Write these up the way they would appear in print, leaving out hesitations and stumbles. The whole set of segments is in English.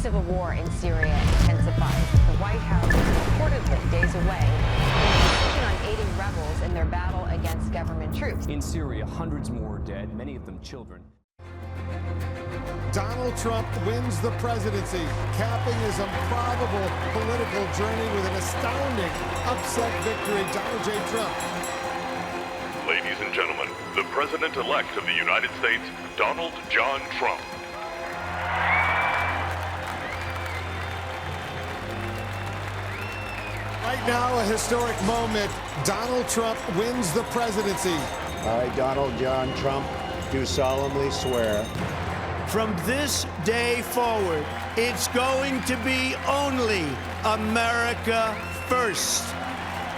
civil war in Syria intensifies. The White House is reportedly days away from a decision on aiding rebels in their battle against government troops. In Syria, hundreds more are dead, many of them children. Donald Trump wins the presidency, capping his improbable political journey with an astounding upset victory. Donald J. Trump. Ladies and gentlemen, the President-elect of the United States, Donald John Trump. Right now, a historic moment. Donald Trump wins the presidency. I, Donald John Trump, do solemnly swear. From this day forward, it's going to be only America first.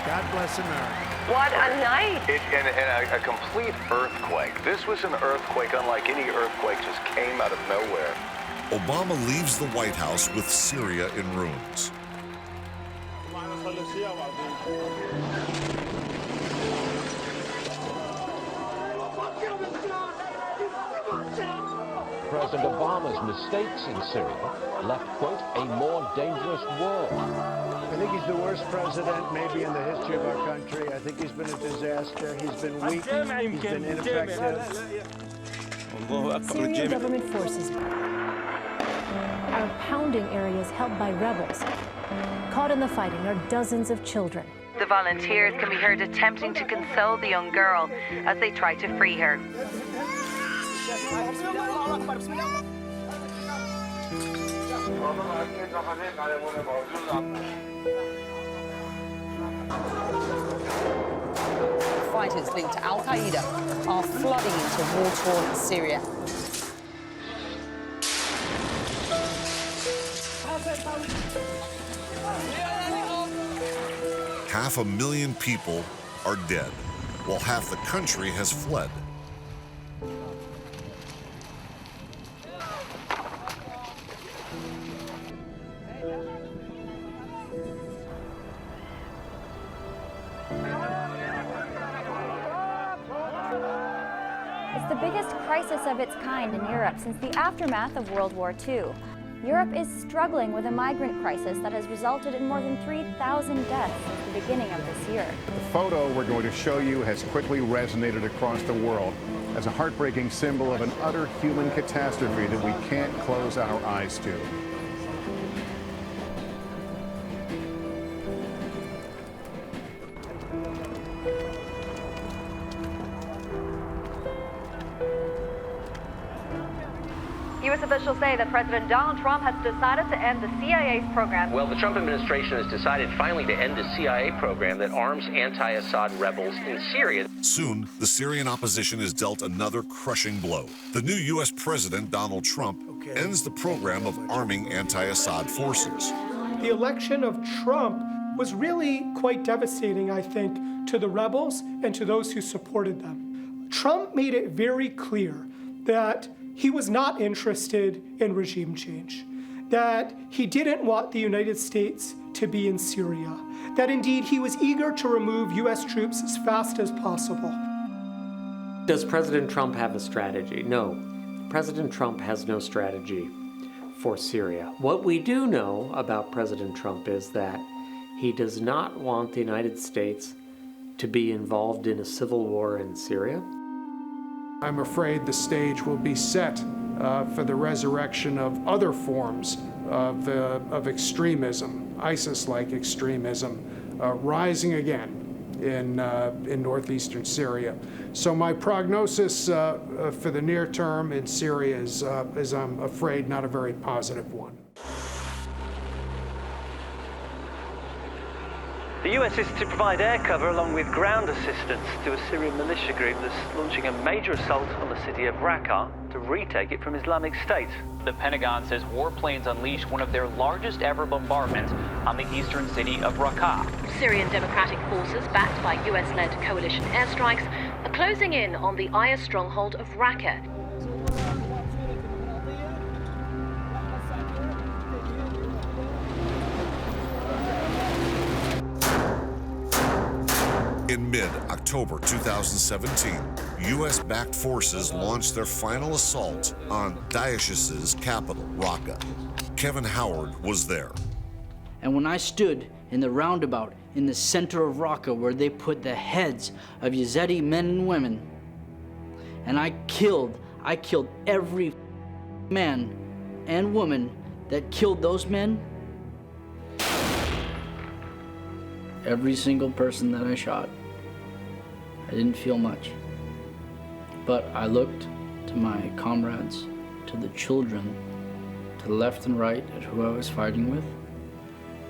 God bless America. What a night! And a complete earthquake. This was an earthquake unlike any earthquake, just came out of nowhere. Obama leaves the White House with Syria in ruins. President Obama's mistakes in Syria left, quote, a more dangerous world. I think he's the worst president maybe in the history of our country. I think he's been a disaster. He's been weak. He's been ineffective. Syrian government forces are pounding areas held by rebels. Caught in the fighting are dozens of children. The volunteers can be heard attempting to console the young girl as they try to free her. Fighters linked to Al-Qaeda are flooding into war-torn Syria. Half a million people are dead, while half the country has fled. It's the biggest crisis of its kind in Europe since the aftermath of World War II. Europe is struggling with a migrant crisis that has resulted in more than 3,000 deaths since the beginning of this year. The photo we're going to show you has quickly resonated across the world as a heartbreaking symbol of an utter human catastrophe that we can't close our eyes to. U.S. officials say that President Donald Trump has decided to end the CIA's program. Well, the Trump administration has decided finally to end the CIA program that arms anti-Assad rebels in Syria. Soon, the Syrian opposition is dealt another crushing blow. The new U.S. President, Donald Trump, ends the program of arming anti-Assad forces. The election of Trump was really quite devastating, I think, to the rebels and to those who supported them. Trump made it very clear that he was not interested in regime change, that he didn't want the United States to be in Syria, that indeed he was eager to remove U.S. troops as fast as possible. Does President Trump have a strategy? No. President Trump has no strategy for Syria. What we do know about President Trump is that he does not want the United States to be involved in a civil war in Syria. I'm afraid the stage will be set for the resurrection of other forms of extremism, ISIS-like extremism, rising again in northeastern Syria. So my prognosis for the near term in Syria is, I'm afraid, not a very positive one. The US is to provide air cover along with ground assistance to a Syrian militia group that's launching a major assault on the city of Raqqa to retake it from Islamic State. The Pentagon says warplanes unleashed one of their largest ever bombardments on the eastern city of Raqqa. Syrian Democratic forces, backed by US-led coalition airstrikes, are closing in on the IS stronghold of Raqqa. In mid-October 2017, U.S.-backed forces launched their final assault on Daesh's capital, Raqqa. Kevin Howard was there. And when I stood in the roundabout in the center of Raqqa where they put the heads of Yazidi men and women, and I killed every man and woman that killed those men, every single person that I shot, I didn't feel much. But I looked to my comrades, to the children, to the left and right at who I was fighting with.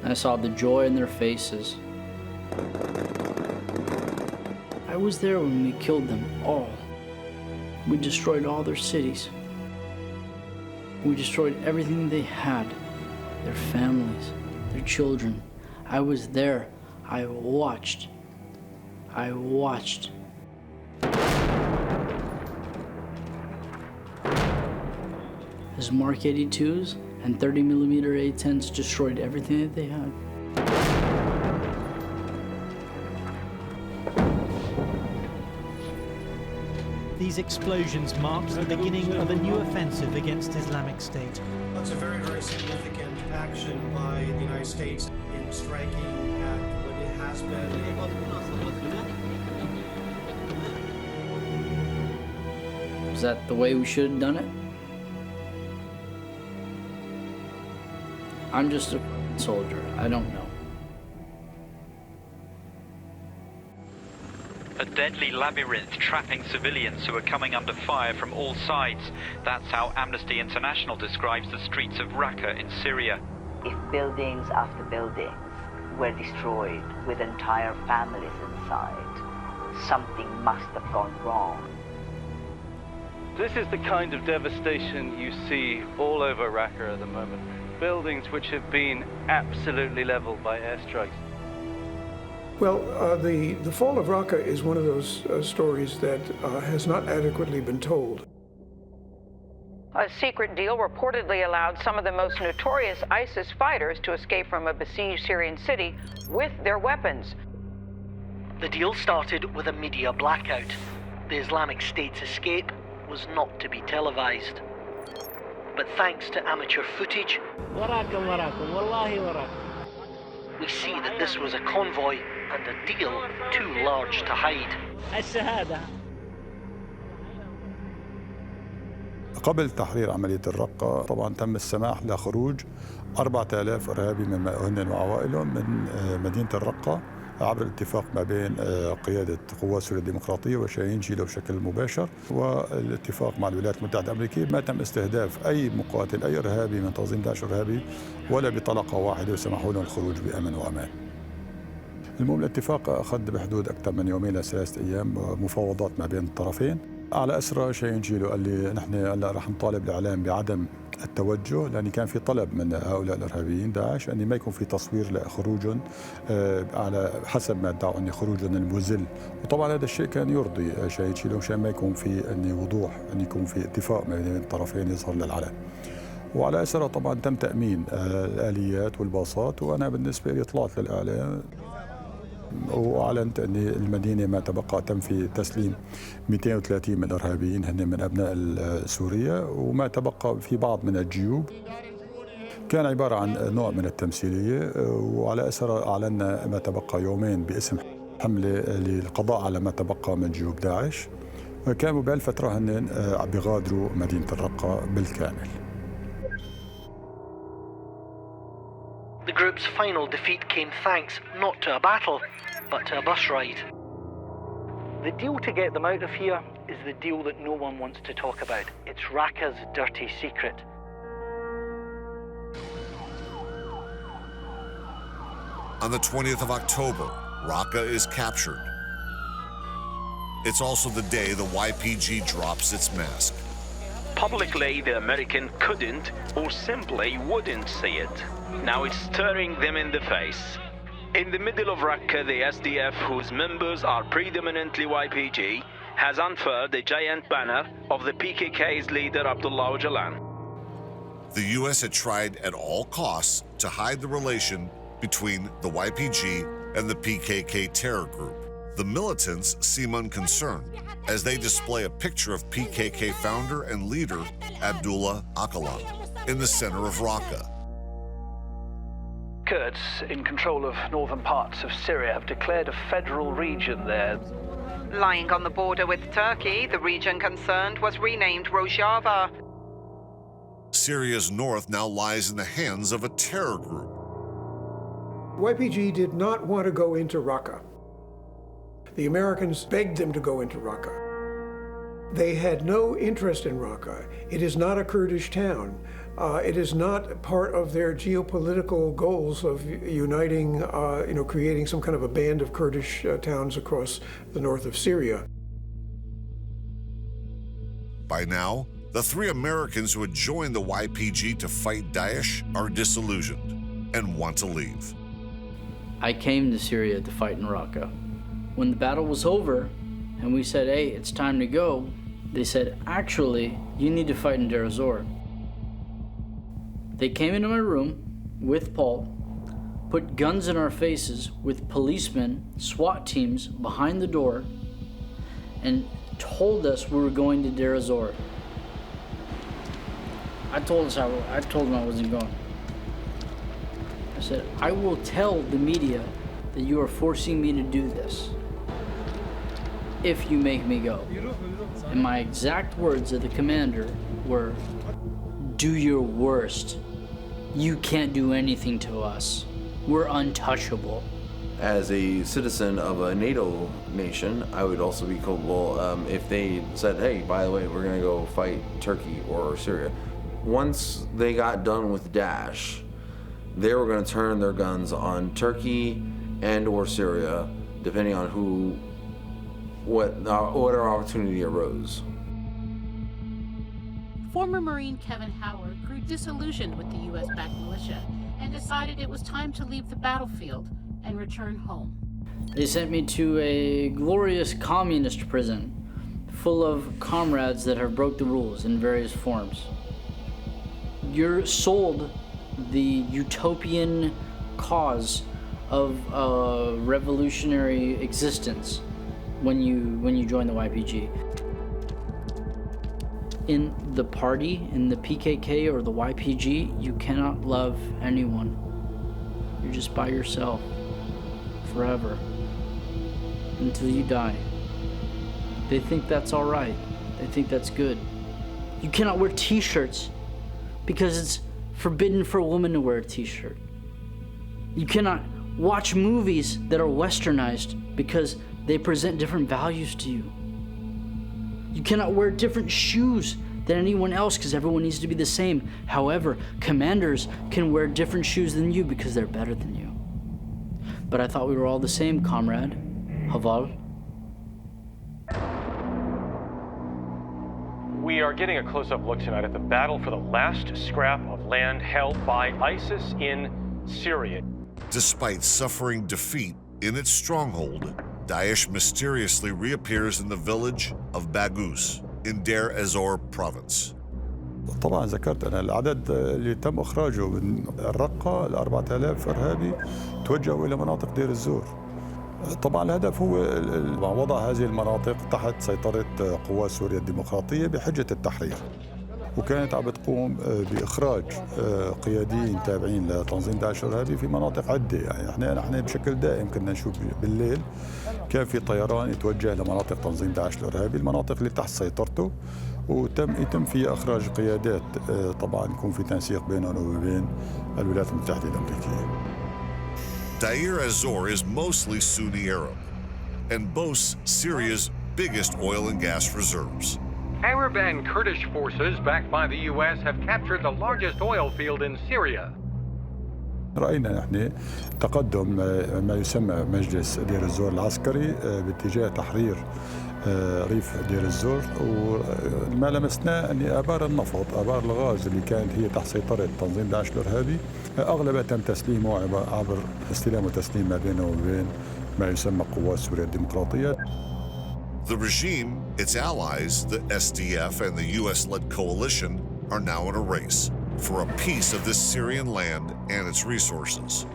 And I saw the joy in their faces. I was there when we killed them all. We destroyed all their cities. We destroyed everything they had, their families, their children. I was there. I watched. As Mark 82s and 30mm A10s destroyed everything that they had. These explosions marked the beginning of a new offensive against Islamic State. That's a very, very significant action by the United States in striking at what it has been. Is that the way we should have done it? I'm just a soldier. I don't know. A deadly labyrinth trapping civilians who are coming under fire from all sides. That's how Amnesty International describes the streets of Raqqa in Syria. If buildings after buildings were destroyed with entire families inside, something must have gone wrong. This is the kind of devastation you see all over Raqqa at the moment. Buildings which have been absolutely leveled by airstrikes. Well, the fall of Raqqa is one of those stories that has not adequately been told. A secret deal reportedly allowed some of the most notorious ISIS fighters to escape from a besieged Syrian city with their weapons. The deal started with a media blackout. The Islamic State's escape was not to be televised. But thanks to amateur footage, we see that this was a convoy and a deal too large to hide. قبل تحرير عملية الرقة طبعا تم السماح لخروج 4000 إرهابي هن وعوائلهم من مدينة الرقة عبر الاتفاق ما بين قيادة قوات سوريا الديمقراطية وشاهين جيلو بشكل مباشر، والاتفاق مع الولايات المتحدة الأمريكية. ما تم استهداف أي مقاتل أي إرهابي من تنظيم داعش إرهابي ولا بطلقة واحدة، وسمحوا لهم الخروج بأمن وأمان. المهم الاتفاق أخذ بحدود أكثر من يومين لثلاثة أيام مفاوضات ما بين الطرفين. على أسرى شاهين جيلو قال لي نحن هلا رح نطالب الإعلام بعدم التوجه، لأن كان في طلب من هؤلاء الإرهابيين داعش أن ما يكون في تصوير لخروجهم على حسب ما ادعوا أن خروجهم المذل، وطبعا هذا الشيء كان يرضي شاهين جيلو مشان ما يكون في أن وضوح، أن يكون في اتفاق ما بين الطرفين يظهر للعلن. وعلى أسرى طبعا تم تأمين الآليات والباصات، وأنا بالنسبة لي طلعت للإعلام وأعلنت أن المدينة ما تبقى تم في تسليم 230 من الإرهابيين هن من أبناء سوريا، وما تبقى في بعض من الجيوب كان عبارة عن نوع من التمثيلية. وعلى أسرى أعلنا ما تبقى يومين باسم حملة للقضاء على ما تبقى من جيوب داعش، وكانوا بهالفترة هن بيغادروا مدينة الرقة بالكامل. The group's final defeat came thanks not to a battle, but to a bus ride. The deal to get them out of here is the deal that no one wants to talk about. It's Raqqa's dirty secret. On the 20th of October, Raqqa is captured. It's also the day the YPG drops its mask. Publicly, the American couldn't or simply wouldn't see it. Now it's staring them in the face. In the middle of Raqqa, the SDF, whose members are predominantly YPG, has unfurled a giant banner of the PKK's leader Abdullah Öcalan. The U.S. had tried at all costs to hide the relation between the YPG and the PKK terror group. The militants seem unconcerned as they display a picture of PKK founder and leader Abdullah Öcalan in the center of Raqqa. Kurds in control of northern parts of Syria have declared a federal region there. Lying on the border with Turkey, the region concerned was renamed Rojava. Syria's north now lies in the hands of a terror group. YPG did not want to go into Raqqa. The Americans begged them to go into Raqqa. They had no interest in Raqqa. It is not a Kurdish town. It is not part of their geopolitical goals of uniting, creating some kind of a band of Kurdish towns across the north of Syria. By now, the 3 Americans who had joined the YPG to fight Daesh are disillusioned and want to leave. I came to Syria to fight in Raqqa. When the battle was over and we said, hey, it's time to go, they said, actually, you need to fight in Deir ez-Zor. They came into my room with Paul, put guns in our faces with policemen, SWAT teams behind the door, and told us we were going to Deir ez-Zor. I told them I wasn't going. I said, I will tell the media that you are forcing me to do this if you make me go. And my exact words of the commander were, do your worst. You can't do anything to us. We're untouchable. As a citizen of a NATO nation, I would also be culpable if they said, hey, by the way, we're gonna go fight Turkey or Syria. Once they got done with Daesh, they were gonna turn their guns on Turkey and or Syria, depending on what our opportunity arose. Former Marine Kevin Howard grew disillusioned with the US-backed militia and decided it was time to leave the battlefield and return home. They sent me to a glorious communist prison full of comrades that have broke the rules in various forms. You're sold the utopian cause of a revolutionary existence when you join the YPG. In the party, in the PKK or the YPG, you cannot love anyone. You're just by yourself forever until you die. They think that's all right. They think that's good. You cannot wear t-shirts because it's forbidden for a woman to wear a t-shirt. You cannot watch movies that are westernized because they present different values to you. You cannot wear different shoes than anyone else because everyone needs to be the same. However, commanders can wear different shoes than you because they're better than you. But I thought we were all the same, comrade. Haval. We are getting a close-up look tonight at the battle for the last scrap of land held by ISIS in Syria. Despite suffering defeat in its stronghold, Daesh mysteriously reappears in the village of Baghuz in Deir ez-Zor province. طبعا ذكرت أنا العدد اللي تم إخراجه من الرقة ال 4000 إرهابي توجهوا إلى مناطق دير الزور. طبعا الهدف هو وضع هذه المناطق تحت سيطرة قوات سوريا الديمقراطية بحجة التحرير. وكانت عم بتقوم بإخراج قياديين تابعين لتنظيم داعش الإرهابي في مناطق عدة. يعني احنا بشكل دائم كنا نشوف بالليل كان في طيران يتوجه لمناطق تنظيم داعش الإرهابي، المناطق اللي تحت سيطرته، يتم فيها إخراج قيادات. طبعا يكون في تنسيق بينهم وبين الولايات المتحدة الأمريكية. Deir ez-Zor is mostly Sunni Arab and boasts Syria's biggest oil and gas reserves. Arab and Kurdish forces backed by the US have captured the largest oil field in Syria. رأينا نحن تقدم ما يسمى مجلس دير الزور العسكري باتجاه تحرير ريف دير الزور، وما لمسناه أن آبار النفط آبار الغاز اللي كانت هي تحت سيطرة تنظيم داعش الإرهابي أغلبها تم تسليمه عبر استلام وتسليم ما بينه وبين ما يسمى قوات سوريا الديمقراطية. The regime, its allies, the SDF and the US-led coalition, are now in a race for a piece of this Syrian land and its resources.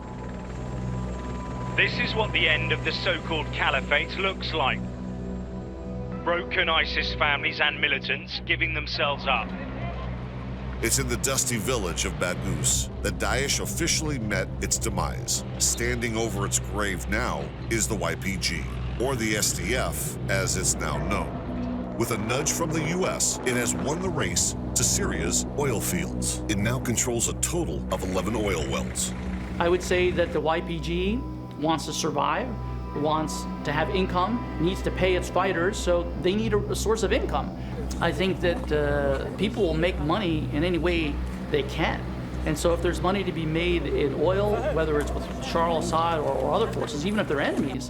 This is what the end of the so-called caliphate looks like. Broken ISIS families and militants giving themselves up. It's in the dusty village of Baghouz that Daesh officially met its demise. Standing over its grave now is the YPG, or the SDF, as it's now known. With a nudge from the US, it has won the race to Syria's oil fields. It now controls a total of 11 oil wells. I would say that the YPG wants to survive, wants to have income, needs to pay its fighters, so they need a source of income. I think that people will make money in any way they can. And so if there's money to be made in oil, whether it's with Bashar al-Assad or other forces, even if they're enemies,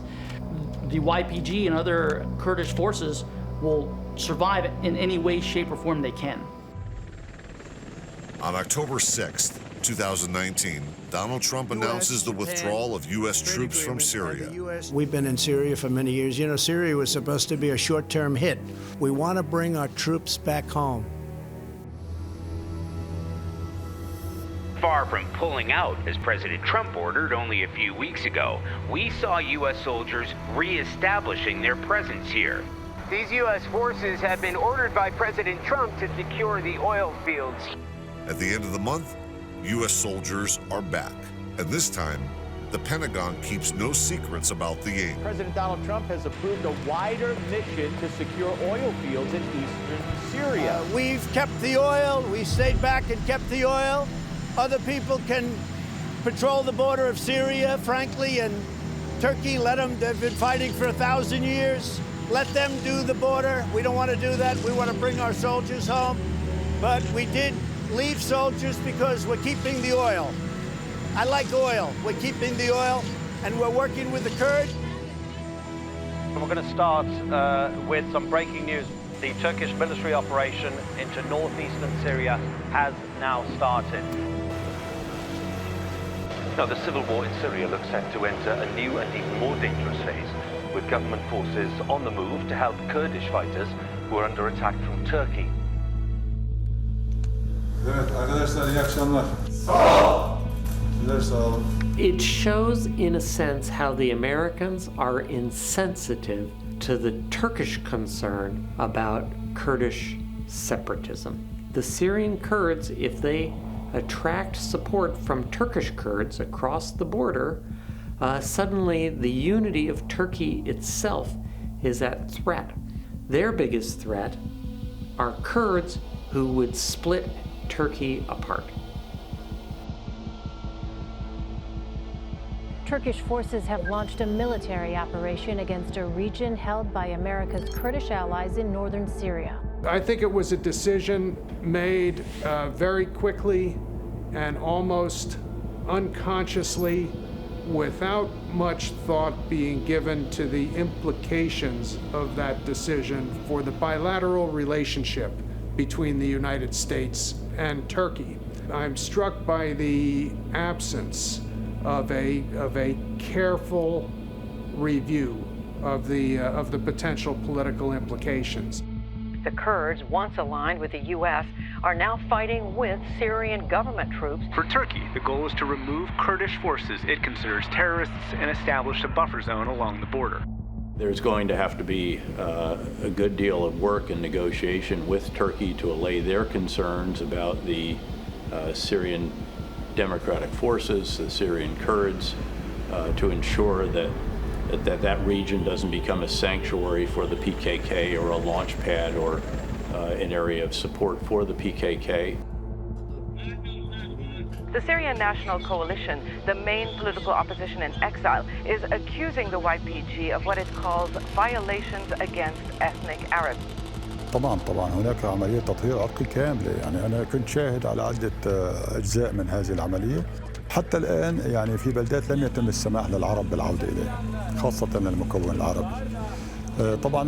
the YPG and other Kurdish forces will survive in any way, shape, or form they can. On October 6th, 2019, Donald Trump announces the withdrawal of U.S. troops from Syria. We've been in Syria for many years. You know, Syria was supposed to be a short-term hit. We want to bring our troops back home. Far from pulling out, as President Trump ordered only a few weeks ago, we saw U.S. soldiers re-establishing their presence here. These U.S. forces have been ordered by President Trump to secure the oil fields. At the end of the month, U.S. soldiers are back. And this time, the Pentagon keeps no secrets about the aim. President Donald Trump has approved a wider mission to secure oil fields in eastern Syria. We've kept the oil. We stayed back and kept the oil. Other people can patrol the border of Syria, frankly, and Turkey, let them. They've been fighting for 1,000 years. Let them do the border. We don't want to do that. We want to bring our soldiers home. But we did leave soldiers because we're keeping the oil. I like oil. We're keeping the oil, and we're working with the Kurds. We're going to start with some breaking news. The Turkish military operation into northeastern Syria has now started. Now, the civil war in Syria looks set to enter a new and even more dangerous phase, with government forces on the move to help Kurdish fighters who are under attack from Turkey. Evet arkadaşlar iyi akşamlar. Sağ olun. It shows, in a sense, how the Americans are insensitive to the Turkish concern about Kurdish separatism. The Syrian Kurds, if they attract support from Turkish Kurds across the border, suddenly the unity of Turkey itself is at threat. Their biggest threat are Kurds who would split Turkey apart. Turkish forces have launched a military operation against a region held by America's Kurdish allies in northern Syria. I think it was a decision made very quickly and almost unconsciously, without much thought being given to the implications of that decision for the bilateral relationship between the United States and Turkey. I'm struck by the absence of a careful review of the potential political implications. The Kurds, once aligned with the U.S., are now fighting with Syrian government troops. For Turkey, the goal is to remove Kurdish forces it considers terrorists and establish a buffer zone along the border. There's going to have to be a good deal of work and negotiation with Turkey to allay their concerns about the Syrian Democratic Forces, the Syrian Kurds, to ensure that region doesn't become a sanctuary for the PKK or a launch pad or an area of support for the PKK. The Syrian National Coalition, the main political opposition in exile, is accusing the YPG of what it calls violations against ethnic Arabs. طبعا هناك عملية تطهير عرقي كاملة، يعني أنا كنت شاهد على عدة أجزاء من هذه العملية. حتى الآن يعني في بلدات لم يتم السماح للعرب بالعودة إليها، خاصة المكون العربي. طبعا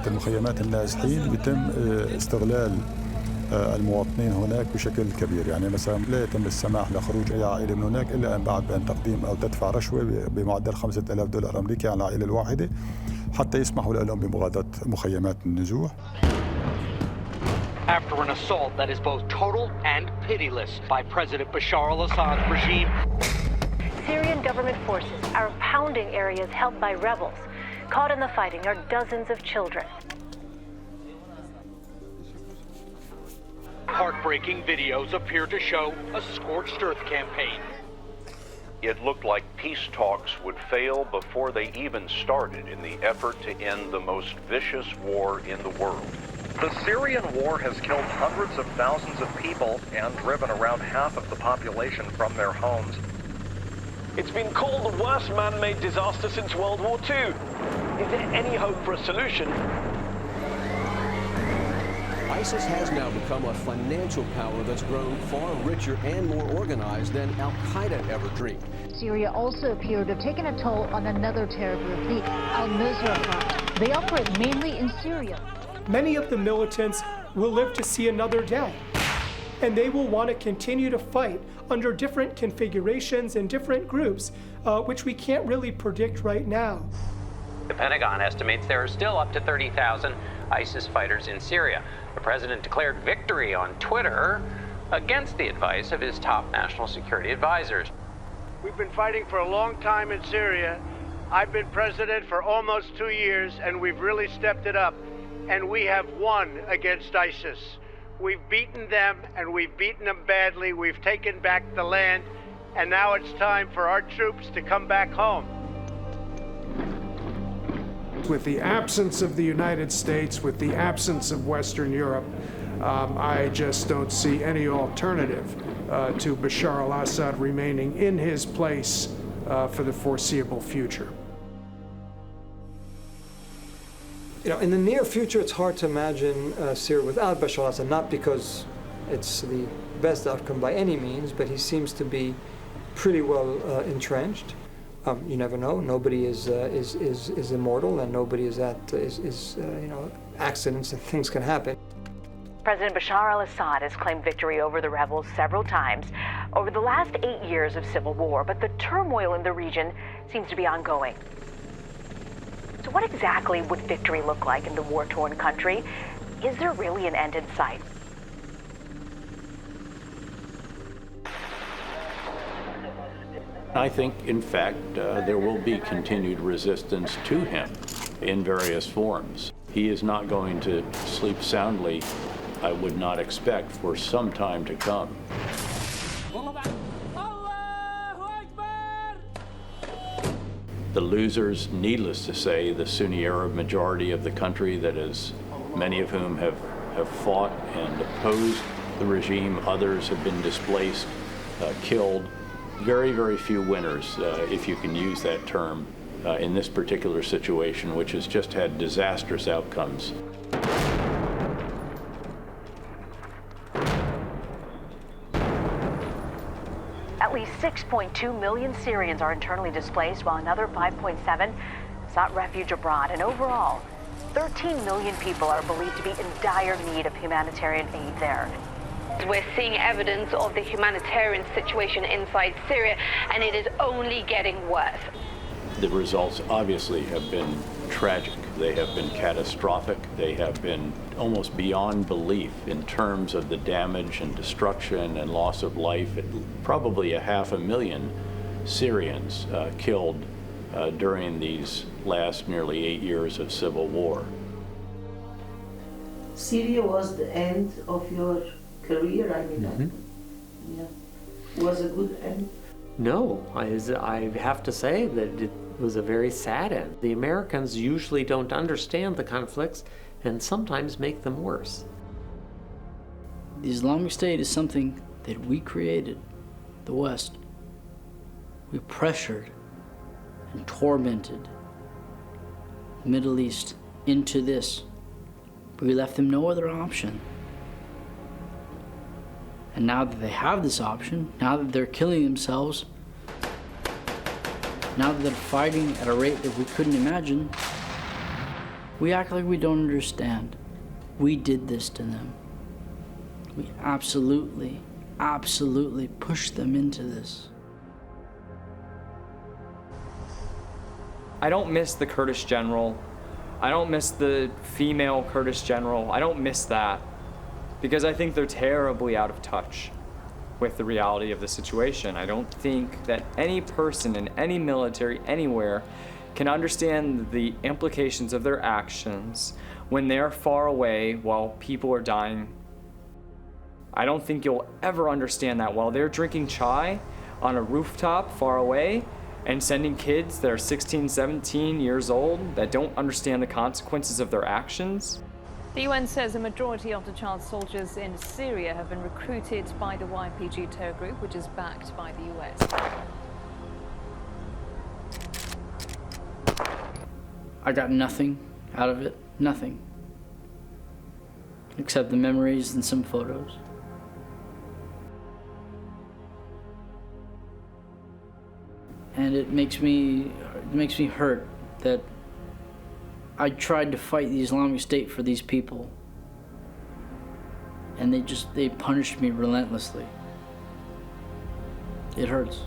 المخيمات النازحين بيتم استغلال المواطنين هناك بشكل كبير، يعني مثلا لا يتم السماح لخروج أي عائلة من هناك إلا أن بعد بأن تقديم أو تدفع رشوة بمعدل $5,000 أمريكي على العائلة الواحدة حتى يسمحوا لهم بمغادرة مخيمات النزوح. After an assault that is both total and pitiless by President Bashar al-Assad's regime, Syrian government forces are pounding areas held by rebels. Caught in the fighting are dozens of children. Heartbreaking videos appear to show a scorched earth campaign. It looked like peace talks would fail before they even started in the effort to end the most vicious war in the world. The Syrian war has killed hundreds of thousands of people and driven around half of the population from their homes. It's been called the worst man-made disaster since World War II. Is there any hope for a solution? ISIS has now become a financial power that's grown far richer and more organized than Al-Qaeda ever dreamed. Syria also appeared to have taken a toll on another terror group, the Al-Nusra Front. They operate mainly in Syria. Many of the militants will live to see another day, and they will want to continue to fight under different configurations and different groups, which we can't really predict right now. The Pentagon estimates there are still up to 30,000 ISIS fighters in Syria. The president declared victory on Twitter against the advice of his top national security advisors. We've been fighting for a long time in Syria. I've been president for almost 2 years, and we've really stepped it up. And we have won against ISIS. We've beaten them, and we've beaten them badly. We've taken back the land, and now it's time for our troops to come back home. With the absence of the United States, with the absence of Western Europe, I just don't see any alternative to Bashar al-Assad remaining in his place for the foreseeable future. You know, in the near future, it's hard to imagine Syria without Bashar al-Assad, not because it's the best outcome by any means, but he seems to be pretty well entrenched. You never know. Nobody is immortal, and nobody is you know, accidents and things can happen. President Bashar al-Assad has claimed victory over the rebels several times over the last 8 years of civil war, but the turmoil in the region seems to be ongoing. So what exactly would victory look like in the war-torn country? Is there really an end in sight? I think, in fact, there will be continued resistance to him in various forms. He is not going to sleep soundly, I would not expect, for some time to come. The losers, needless to say, the Sunni Arab majority of the country that is, many of whom have fought and opposed the regime. Others have been displaced, killed. Very, very few winners, if you can use that term, in this particular situation, which has just had disastrous outcomes. At least 6.2 million Syrians are internally displaced, while another 5.7 sought refuge abroad. And overall, 13 million people are believed to be in dire need of humanitarian aid there. We're seeing evidence of the humanitarian situation inside Syria, and it is only getting worse. The results obviously have been tragic. They have been catastrophic. They have been almost beyond belief in terms of the damage and destruction and loss of life. Probably 500,000 Syrians killed during these last nearly 8 years of civil war. Syria was the end of your career, I mean, yeah. Was a good end? No, I have to say that it was a very sad end. The Americans usually don't understand the conflicts and sometimes make them worse. The Islamic State is something that we created, the West. We pressured and tormented the Middle East into this, but we left them no other option. And now that they have this option, now that they're killing themselves, now that they're fighting at a rate that we couldn't imagine, we act like we don't understand. We did this to them. We absolutely, absolutely pushed them into this. I don't miss the Kurdish general. I don't miss the female Kurdish general. I don't miss that, because I think they're terribly out of touch. with the reality of the situation. I don't think that any person in any military anywhere can understand the implications of their actions when they're far away while people are dying. I don't think you'll ever understand that while they're drinking chai on a rooftop far away and sending kids that are 16, 17 years old that don't understand the consequences of their actions. The UN says a majority of the child soldiers in Syria have been recruited by the YPG terror group, which is backed by the US. I got nothing out of it, nothing. Except the memories and some photos. And it makes me hurt that I tried to fight the Islamic State for these people, and they punished me relentlessly. It hurts.